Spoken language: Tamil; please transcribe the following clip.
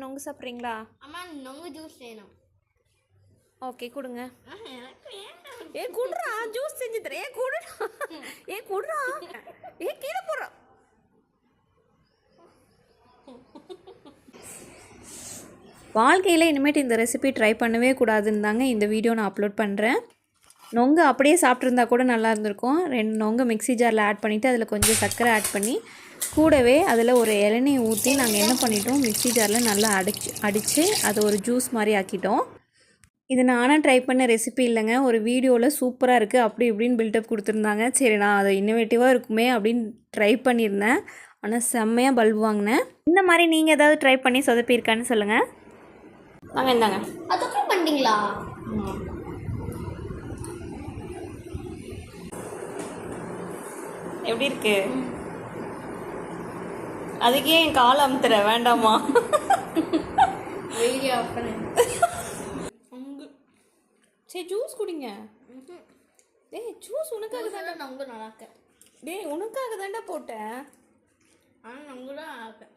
நொங்கு சாப்பிட்றீங்களா? அம்மா நொங்கு ஜூஸ் வேணும். ஓகே கொடுங்க. எனக்கு வேணும். ஏ குடுறா, ஜூஸ் செஞ்சு தரேன். ஏ குடுறா, ஏ குடுறா, ஏ கீழே போடுறா. வாழ்க்கையில் இனிமேட்டு இந்த ரெசிபி ட்ரை பண்ணவே கூடாதுன்னு தாங்க இந்த வீடியோ நான் அப்லோட் பண்ணுறேன். நொங்கு அப்படியே சாப்பிட்ருந்தா கூட நல்லா இருந்திருக்கும். 2 நொங்கு மிக்ஸி ஜாரில் ஆட் பண்ணிவிட்டு அதில் கொஞ்சம் சர்க்கரை ஆட் பண்ணி கூடவே அதில் ஒரு இளநீ ஊற்றி நாங்கள் என்ன பண்ணிட்டோம், மிக்ஸி ஜாரில் நல்லா அடித்து அதை ஒரு ஜூஸ் மாதிரி ஆக்கிட்டோம். இது நானாக ட்ரை பண்ண ரெசிபி இல்லைங்க, ஒரு வீடியோவில் சூப்பராக இருக்குது அப்படி இப்படின்னு பில்டப் கொடுத்துருந்தாங்க. சரி நான் அதை இன்னோவேட்டிவாக இருக்குமே அப்படின்னு ட்ரை பண்ணியிருந்தேன். ஆனால் செம்மையாக பல்பு வாங்கினேன். இந்த மாதிரி நீங்கள் ஏதாவது ட்ரை பண்ணி சொதப்பியிருக்கான்னு சொல்லுங்கள். வாங்க இந்தாங்க. அதுக்கும் பண்ணிங்களா? எப்படி இருக்கு? அதுக்கே என் கால் அமுத்துற வேண்டாமா? வீடியோ ஆஃப் பண்ணு. சரி ஜூஸ் குடிங்க. டேய் ஜூஸ் உனக்காக தானே. நொங்கு நல்லா இருக்கு. டேய் உனக்காக தாண்டா போட்டேன். ஆனால் நொங்கு தான் நல்லா இருக்கு.